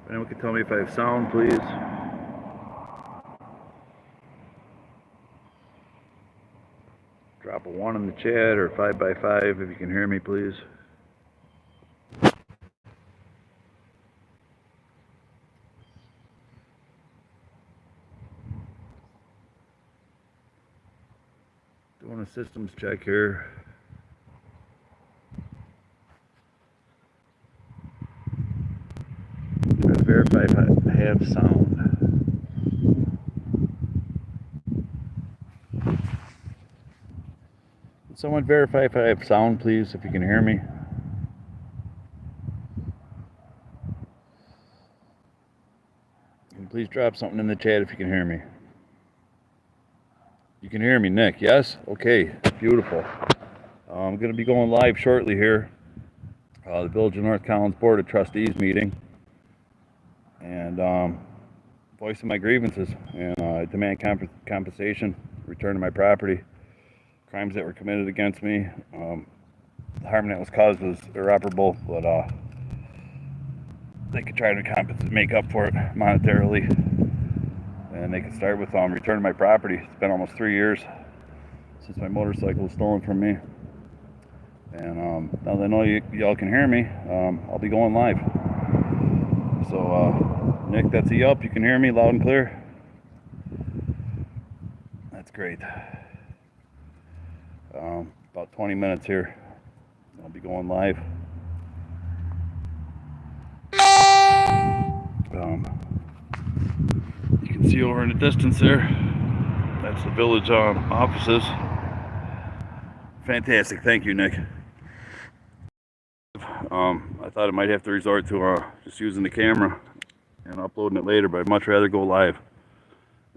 Anyone can tell me if I have sound, please. Drop a 1 in the chat or 5x5 if you can hear me, please. Doing a systems check here. Trying to verify if I have sound. Can someone verify if I have sound, please, if you can hear me? And please drop something in the chat if you can hear me. You can hear me, Nick, yes? Okay, beautiful. I'm going to be going live shortly here. The Village of North Collins Board of Trustees meeting. And voicing my grievances and demand compensation, return to my property, crimes that were committed against me. The harm that was caused was irreparable, but they could try to make up for it monetarily, and they could start with return to my property. It's been almost 3 years since my motorcycle was stolen from me, and now that I know y'all can hear me, I'll be going live. So Nick, that's a yup. You can hear me loud and clear? That's great. About 20 minutes here. I'll be going live. You can see over in the distance there, that's the village offices. Fantastic. Thank you, Nick. I thought I might have to resort to just using the camera and uploading it later, but I'd much rather go live.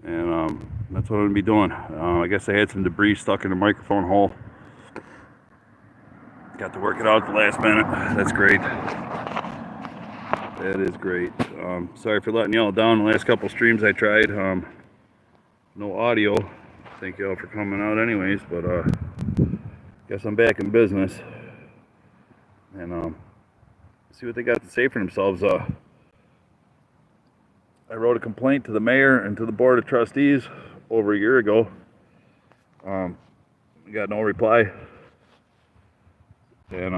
And that's what I'm going to be doing. I guess I had some debris stuck in the microphone hole. Got to work it out at the last minute. That's great. That is great. Sorry for letting y'all down the last couple streams I tried. No audio. Thank y'all for coming out anyways, but guess I'm back in business. And see what they got to say for themselves. I wrote a complaint to the mayor and to the board of trustees over a year ago. Got no reply. And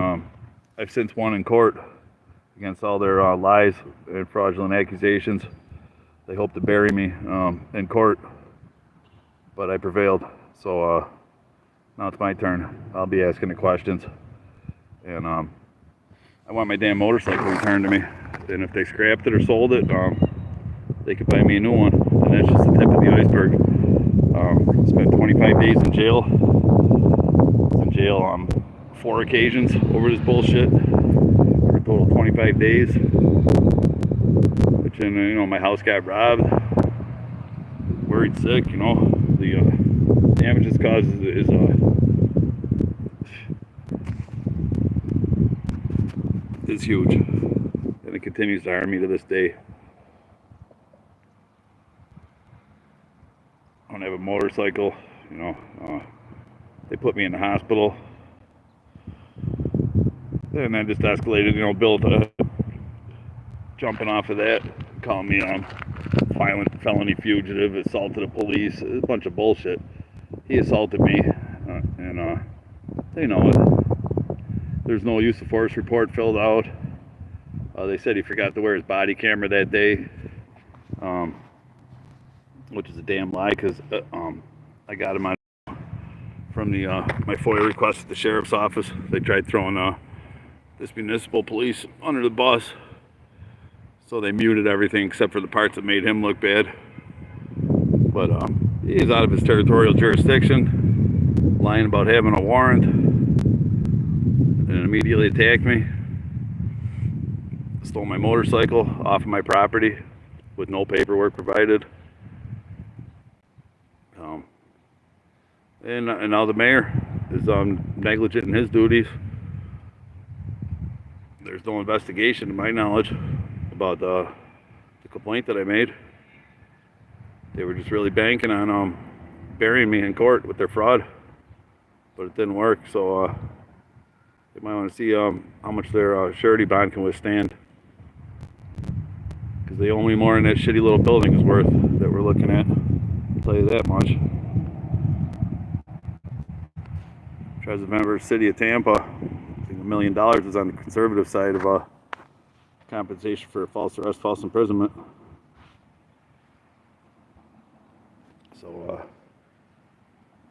I've since won in court against all their lies and fraudulent accusations. They hope to bury me in court, but I prevailed. So now it's my turn. I'll be asking the questions. And I want my damn motorcycle returned to me. And if they scrapped it or sold it, they could buy me a new one. And that's just the tip of the iceberg. Spent 25 days in jail. I was in jail on 4 occasions over this bullshit. For a total of 25 days. Which, and, my house got robbed. Worried sick, The damages caused is huge. And it continues to harm me to this day. I don't have a motorcycle, they put me in the hospital. And I just escalated, Bill jumping off of that, calling me violent felony fugitive, assaulted the police, a bunch of bullshit. He assaulted me, and they know it. There's no use of force report filled out. They said he forgot to wear his body camera that day. Which is a damn lie, because I got him on from the my FOIA request at the sheriff's office. They tried throwing this municipal police under the bus, so they muted everything except for the parts that made him look bad. But he's out of his territorial jurisdiction, lying about having a warrant, and immediately attacked me. Stole my motorcycle off of my property with no paperwork provided. And now the mayor is negligent in his duties. There's no investigation, to my knowledge, about the complaint that I made. They were just really banking on burying me in court with their fraud, but it didn't work. So they might want to see how much their surety bond can withstand, because they owe me more than that shitty little building is worth that we're looking at. I'll tell you that much. Treasurer member of the city of Tampa, I think $1 million is on the conservative side of compensation for false arrest, false imprisonment. So,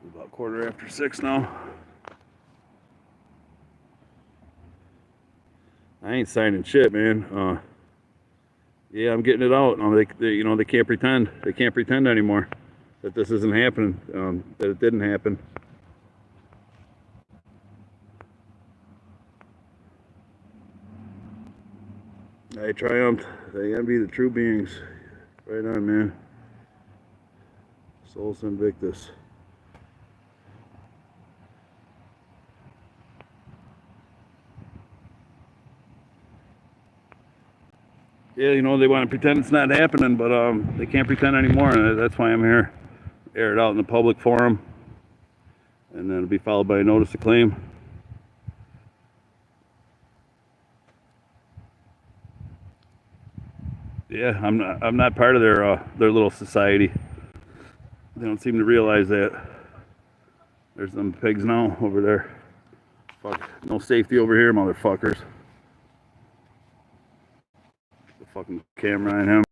about 6:15 now. I ain't signing shit, man. Yeah, I'm getting it out. They can't pretend. They can't pretend anymore that this isn't happening. That it didn't happen. I triumphed. They envy the true beings. Right on, man. Solus Invictus. Yeah, they want to pretend it's not happening, but they can't pretend anymore, and that's why I'm here. Air it out in the public forum, and then it'll be followed by a notice of claim. Yeah, I'm not part of their little society. They don't seem to realize that. There's them pigs now over there. Fuck, no safety over here, motherfuckers. The fucking camera on him.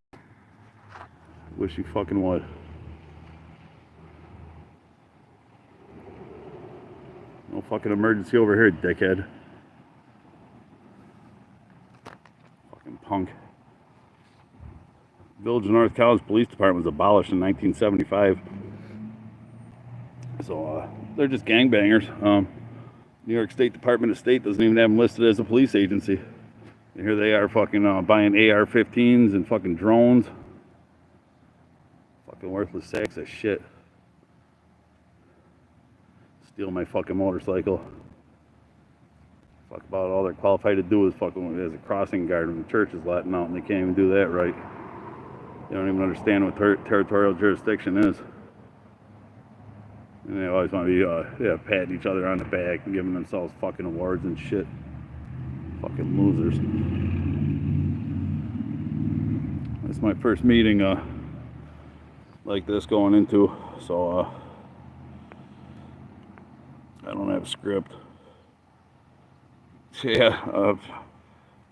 Wish he fucking would. No fucking emergency over here, dickhead. Fucking punk. Village of North College Police Department was abolished in 1975. So they're just gangbangers. New York State Department of State doesn't even have them listed as a police agency. And here they are fucking buying AR-15s and fucking drones. Fucking worthless sacks of shit. Steal my fucking motorcycle. Fuck about all they're qualified to do is fucking as a crossing guard when the church is letting out, and they can't even do that right. They don't even understand what territorial jurisdiction is. And they always want to be patting each other on the back and giving themselves fucking awards and shit. Fucking losers. That's my first meeting like this going into, so I don't have a script. Yeah,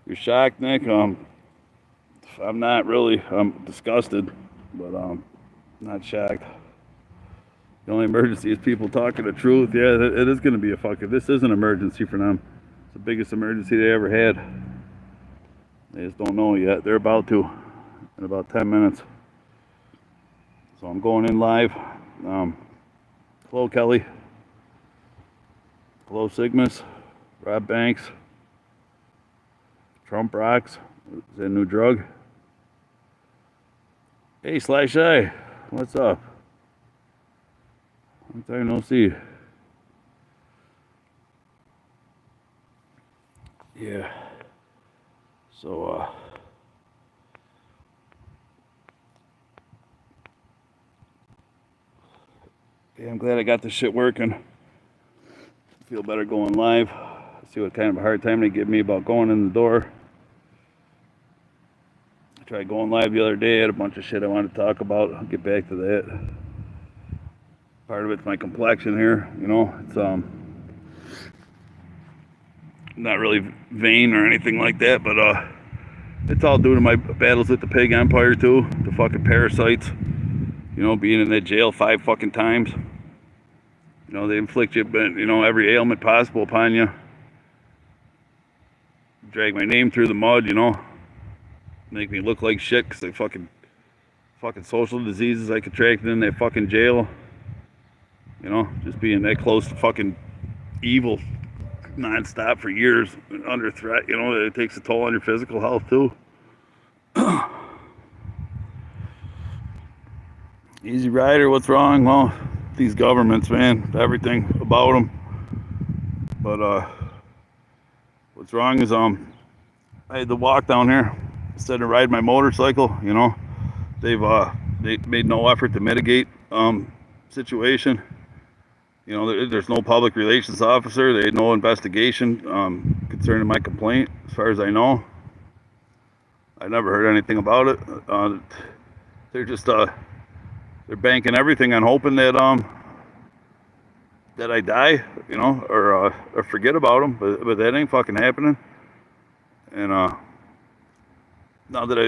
you're shocked, Nick? I'm not really. I'm disgusted, but not shocked. The only emergency is people talking the truth. Yeah, it is going to be this is an emergency for them. It's the biggest emergency they ever had. They just don't know yet. They're about to in about 10 minutes. So I'm going in live. Hello, Kelly. Hello, Sigmas. Rob Banks. Trump rocks. Is that a new drug? Hey, Slash I. What's up? Long time no see. Yeah. So, yeah, I'm glad I got this shit working. Feel better going live. See what kind of a hard time they give me about going in the door. I tried going live the other day. I had a bunch of shit I wanted to talk about. I'll get back to that. Part of it's my complexion here, it's not really vain or anything like that, but it's all due to my battles with the pig empire too, the fucking parasites, being in that jail 5 fucking times. They inflict you, every ailment possible upon you. Drag my name through the mud, make me look like shit because they fucking social diseases I contracted in that fucking jail. Just being that close to fucking evil non-stop for years under threat, it takes a toll on your physical health too. Easy Rider, what's wrong? Well, these governments, man, everything about them. But what's wrong is I had to walk down here instead of ride my motorcycle. They made no effort to mitigate situation. There's no public relations officer. They had no investigation concerning my complaint, as far as I know. I never heard anything about it. They're just they're banking everything on hoping that that I die, or forget about them. But that ain't fucking happening. And now that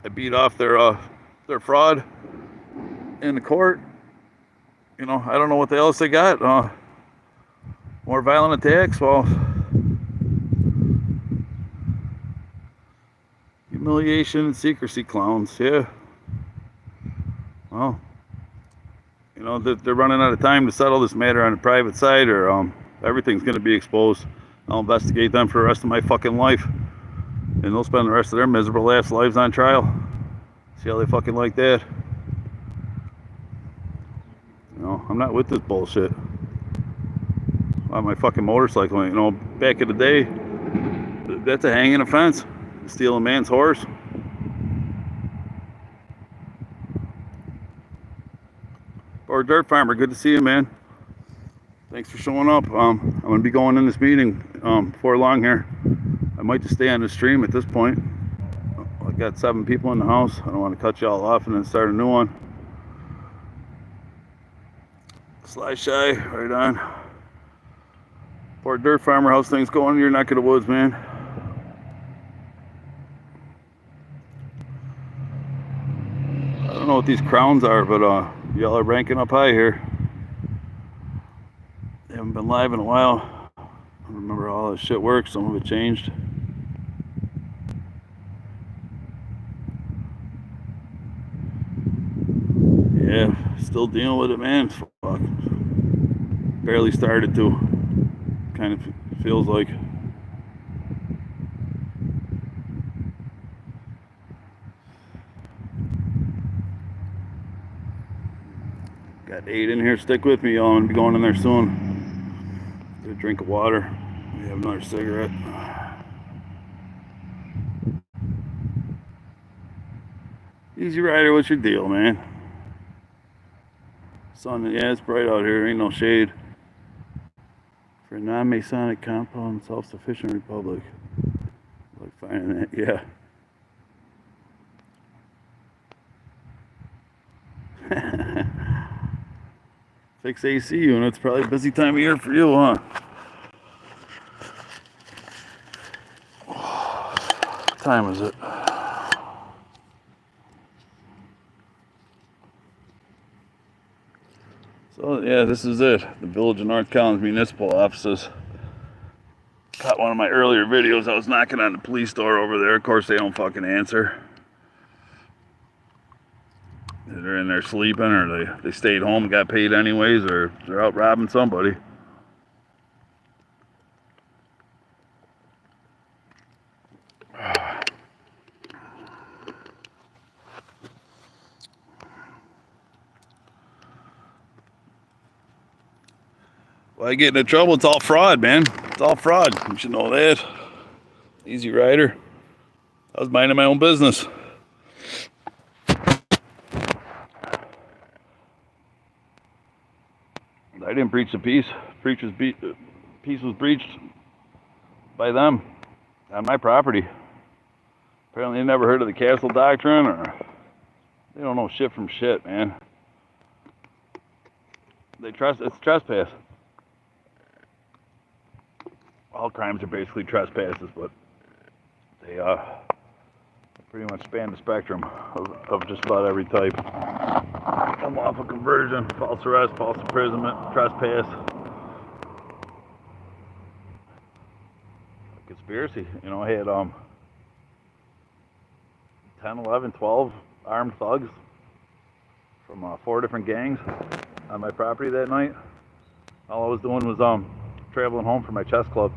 I beat off their fraud in the court, I don't know what the else they got. More violent attacks. Well, humiliation and secrecy clowns. Yeah. Well, they're running out of time to settle this matter on the private side, or everything's going to be exposed. I'll investigate them for the rest of my fucking life, and they'll spend the rest of their miserable ass lives on trial. See how they fucking like that? I'm not with this bullshit. On my fucking motorcycle, back in the day, that's a hanging offense. Steal a man's horse. Or Dirt Farmer, good to see you, man. Thanks for showing up. I'm going to be going in this meeting before long here. I might just stay on the stream at this point. I got 7 people in the house. I don't want to cut you all off and then start a new one. Sly Shy, right on. Poor Dirt Farmer, how's things going in your neck of the woods, man? I don't know what these crowns are, but y'all are ranking up high here. They haven't been live in a while. I don't remember how all this shit works. Some of it changed. Yeah, still dealing with it, man. Fuck. Barely started to. Kind of feels like. Got 8 in here. Stick with me, y'all. I'm gonna be going in there soon. Get a drink of water. We have another cigarette. Easy Rider, what's your deal, man? Sun, yeah, it's bright out here. Ain't no shade. For a non-Masonic compound, self-sufficient republic. Like finding that, yeah. Fix AC units, probably a busy time of year for you, huh? What time is it? So yeah, this is it. The Village of North Collins Municipal Offices. Caught one of my earlier videos. I was knocking on the police door over there. Of course, they don't fucking answer. They're in there sleeping, or they stayed home and got paid anyways, or they're out robbing somebody. Well, I get into trouble, it's all fraud, man. It's all fraud. You should know that. Easy Rider. I was minding my own business. I didn't breach the peace. Peace was breached by them on my property. Apparently they never heard of the castle doctrine, or they don't know shit from shit, man. It's trespass. All crimes are basically trespasses, but they pretty much span the spectrum of just about every type. Unlawful conversion, false arrest, false imprisonment, trespass, conspiracy. I had 10, 11, 12 armed thugs from 4 different gangs on my property that night. All I was doing was traveling home from my chess club.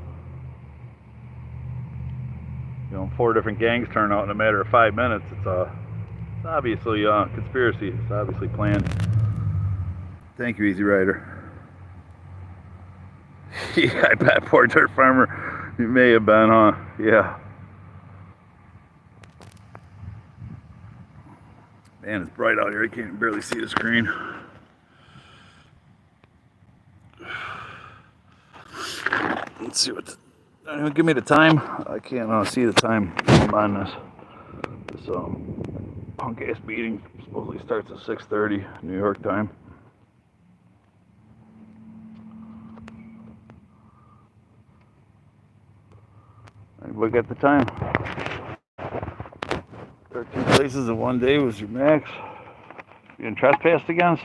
4 different gangs turn out in a matter of 5 minutes. It's obviously conspiracy. It's obviously planned. Thank you, Easy Rider. Yeah, I bet poor Dirt Farmer. You may have been, huh? Yeah. Man, it's bright out here. I can't barely see the screen. Let's see what Give me the time. I can't see the time on this punk ass meeting. Supposedly starts at 6:30 New York time. Anybody got the time? 13 places in one day was your max. Being trespassed against?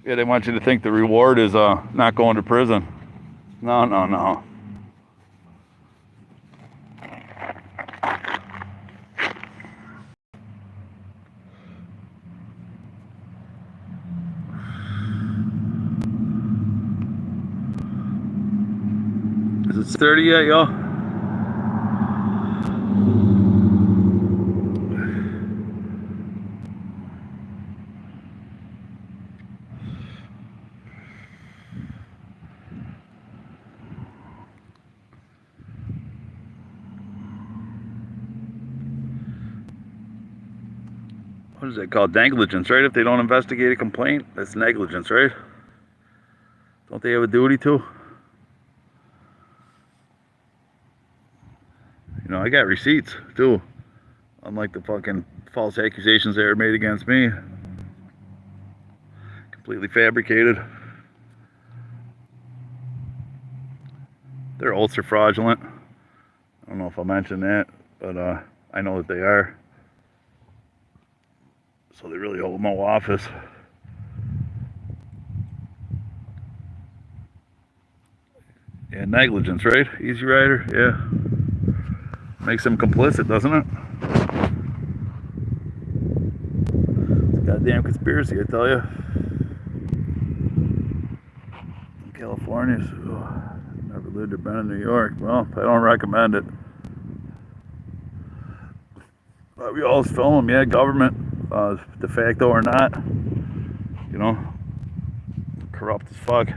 Yeah, they want you to think the reward is not going to prison. No, no, no. Is it 30 yet, y'all? What is that called? Negligence, right? If they don't investigate a complaint, that's negligence, right? Don't they have a duty to? You know, I got receipts too. Unlike the fucking false accusations that were made against me. Completely fabricated. Their oaths are fraudulent. I don't know if I mentioned that, but I know that they are. So they really hold no office. Yeah, negligence, right? Easy Rider, yeah. Makes them complicit, doesn't it? It's a goddamn conspiracy, I tell you. In California, so never lived or been in New York. Well, I don't recommend it. But we always film them, yeah, government, de facto or not. You know, corrupt as fuck.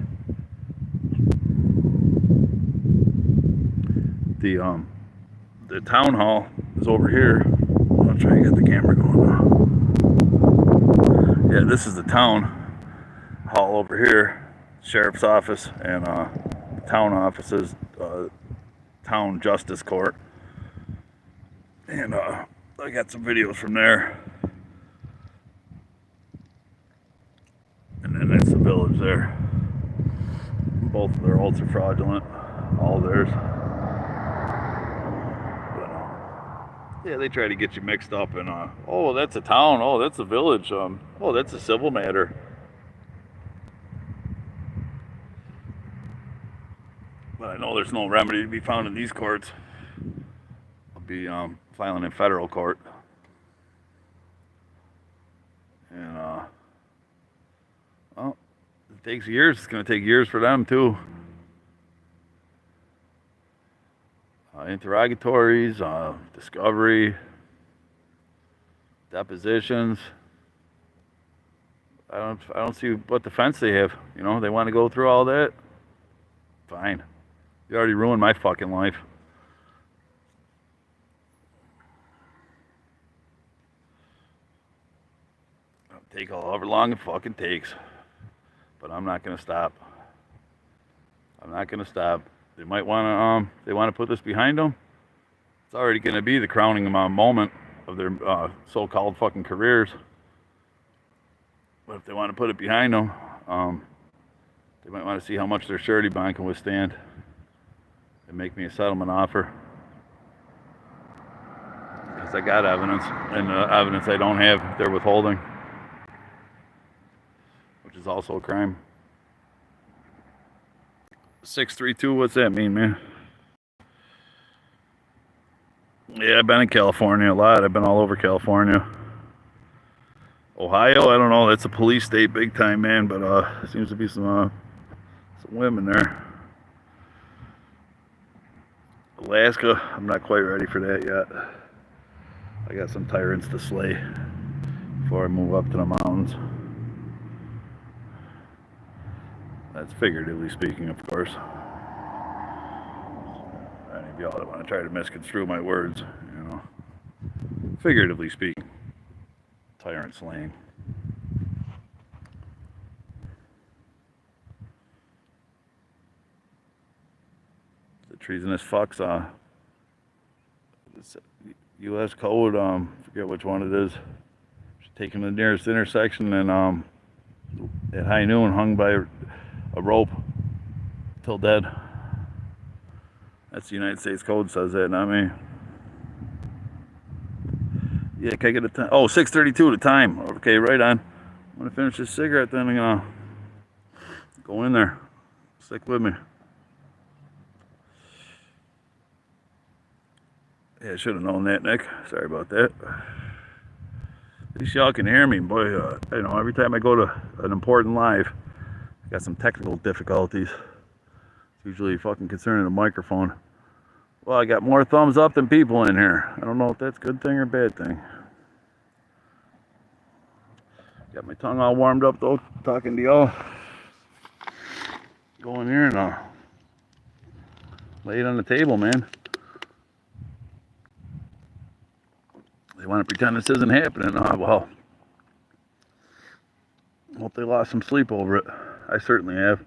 The town hall is over here. I'll try to get the camera going now. Yeah, this is the town hall over here. Sheriff's office and town offices, town justice court. And I got some videos from there. And then that's the village there. Both of their oaths are fraudulent. All theirs. Yeah, they try to get you mixed up in, oh, that's a town, oh, that's a village, oh, that's a civil matter. But I know there's no remedy to be found in these courts. I'll be filing in federal court. And, well, it takes years. It's going to take years for them, too. Interrogatories, discovery, depositions. I don't see what defense they have. You know, they want to go through all that. Fine. You already ruined my fucking life. It'll take however long it fucking takes. But I'm not gonna stop. I'm not gonna stop. They might want to, they want to put this behind them. It's already going to be the crowning moment of their so-called fucking careers. But if they want to put it behind them, they might want to see how much their surety bond can withstand and make me a settlement offer. Because I got evidence, and the evidence I don't have, they're withholding, which is also a crime. 632, what's that mean, man? Yeah, I've been in California a lot. I've been all over California. Ohio, I don't know. That's a police state big time, man. But seems to be some women there. Alaska, I'm not quite ready for that yet. I got some tyrants to slay before I move up to the mountains. That's figuratively speaking, of course. Any of y'all that want to try to misconstrue my words, you know, figuratively speaking. Tyrant slaying. The treasonous fucks, U.S. code, forget which one it is. Taking the nearest intersection and at high noon hung by a rope till dead. That's the United States code says that, not me. Yeah, can I get a time? Oh, 6:32 the time. Okay, right on. I'm gonna finish this cigarette, then I'm gonna go in there. Stick with me. Yeah, I should have known that, Nick. Sorry about that. At least y'all can hear me, boy. You know, every time I go to an important live, I got some technical difficulties. It's usually fucking concerning the microphone. Well, I got more thumbs up than people in here. I don't know if that's a good thing or a bad thing. Got my tongue all warmed up though, talking to y'all. Go in here and lay it on the table, man. They want to pretend this isn't happening. Well, hope they lost some sleep over it. I certainly have.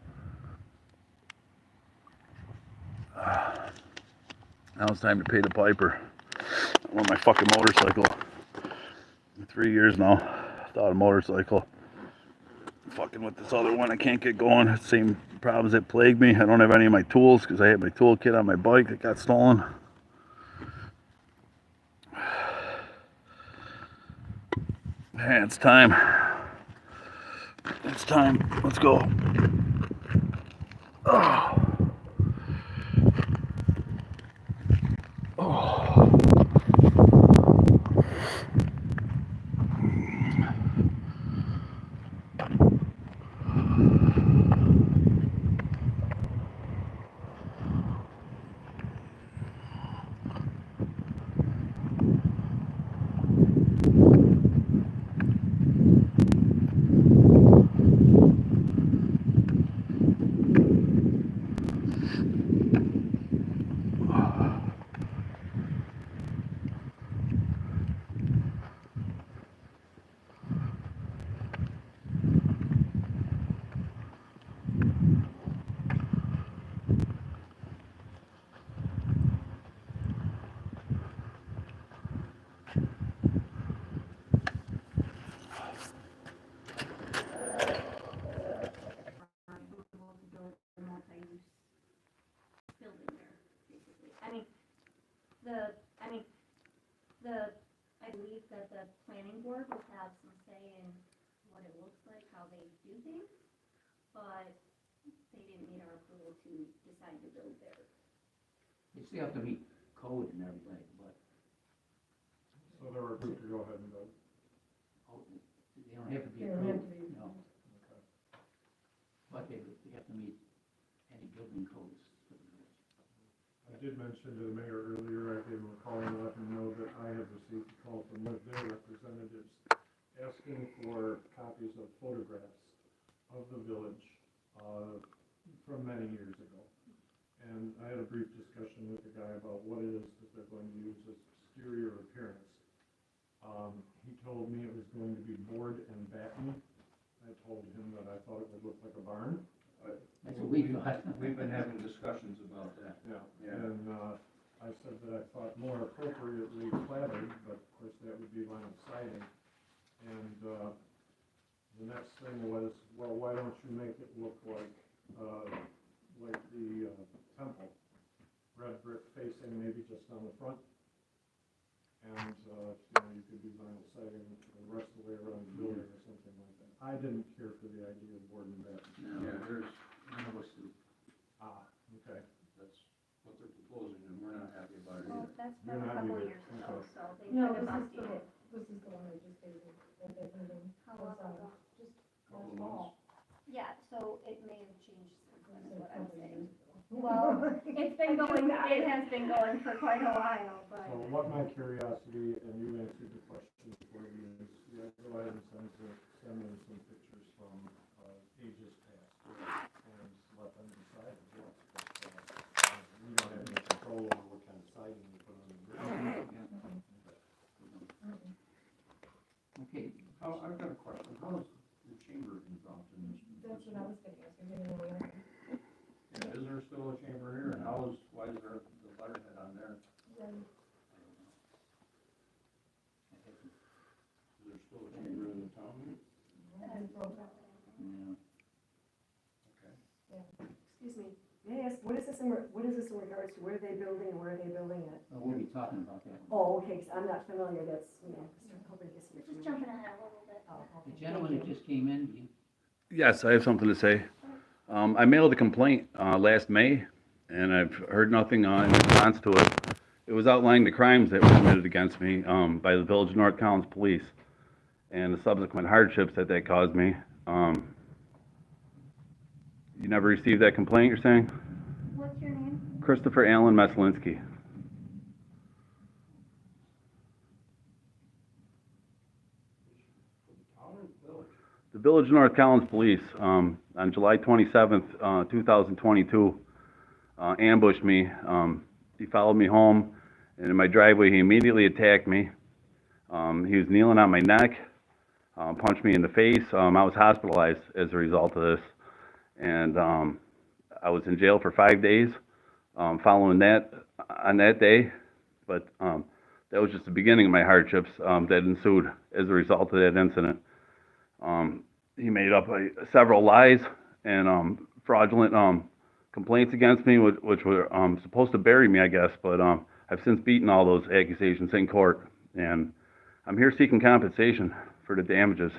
Now it's time to pay the piper. I want my fucking motorcycle. 3 years now. Without a motorcycle. Fucking with this other one, I can't get going. Same problems that plagued me. I don't have any of my tools because I had my toolkit on my bike that got stolen. Man, it's time. It's time. Let's go. Oh. Oh. I believe that the planning board will have some say in what it looks like, how they do things, but they didn't need our approval to decide to build there. They still have to meet code and everything, but. So they were approved to go ahead and build. Oh, they don't have to be They don't have to approved, be. no, Okay. but they have to meet any building codes. I did mention to the mayor earlier, I gave him a call and let him know that I have received a call from one of their representatives asking for copies of photographs of the village from many years ago. And I had a brief discussion with the guy about what it is that they're going to use as exterior appearance. He told me it was going to be board and batten. I told him that I thought it would look like a barn. That's what we thought. We've been having discussions about that. Yeah, Yeah. and I said that I thought more appropriately cladded, but of course that would be vinyl siding. And the next thing was, well, why don't you make it look like the temple? Red brick facing maybe just on the front. And you could do vinyl siding the rest of the way around the building or something like that. I didn't care for the idea of board and batten. Yeah, there's, None of us do. Okay. that's what they're proposing, and we're not happy about it Well, either. that's You're been a not couple either. years ago, Okay. so they No, could have this updated. is the one I just gave you, at that meeting. How long ago? Just Couple last of fall. Yeah, so it may have changed since then, is what I'm Couple saying. years ago. Well, it's been going, it has been going for quite a while, but. So what my curiosity, and you answered the question for me, is the other item sends send me some pictures from ages past, and let them decide as well. But, we don't have any control over what kind of siding we put on the roof. I chamber involved in this. That's what I was gonna ask, you're getting away. Yeah, is there still a chamber here, and why is there the letterhead on there? Is there still a chamber in the town? Okay. Excuse me, may I ask, what is this in regards to, where are they building and where are they building it? We'll be talking about that. Oh, okay, 'cause I'm not familiar, that's, hoping to get some Just information. jumping ahead a little bit. Oh, okay, The gentleman that just came in, Yes, I have something to say. I mailed a complaint last May, and I've heard nothing in response to it. It was outlining the crimes that were committed against me by the Village of North Collins Police and the subsequent hardships that caused me. You never received that complaint, you're saying? What's your name? Christopher Allen Meslinski. The Village of North Collins Police, on July 27th, 2022, ambushed me. He followed me home, and in my driveway, he immediately attacked me. He was kneeling on my neck, punched me in the face. I was hospitalized as a result of this, and I was in jail for 5 days following that, on that day. But that was just the beginning of my hardships that ensued as a result of that incident. He made up several lies and fraudulent complaints against me, which were supposed to bury me, I guess, but I've since beaten all those accusations in court, and I'm here seeking compensation for the damages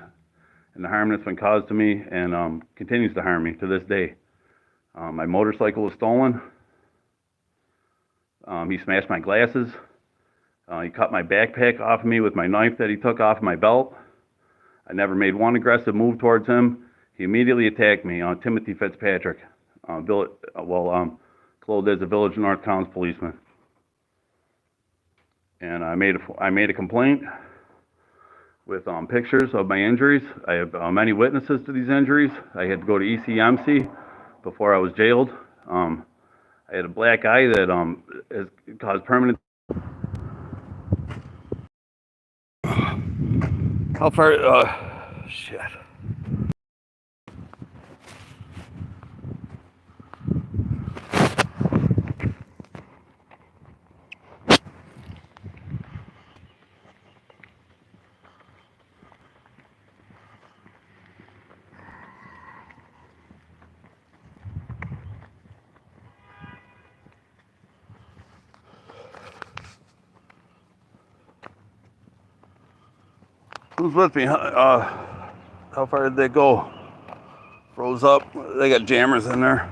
and the harm that's been caused to me and continues to harm me to this day. My motorcycle was stolen. He smashed my glasses. He cut my backpack off of me with my knife that he took off my belt. I never made one aggressive move towards him. He immediately attacked me, Timothy Fitzpatrick, clothed as a Village of North Collins policeman. And I made a complaint with pictures of my injuries. I have many witnesses to these injuries. I had to go to ECMC before I was jailed. I had a black eye that has caused permanent. How far? Shit. Who's with me? How far did they go? Froze up. They got jammers in there.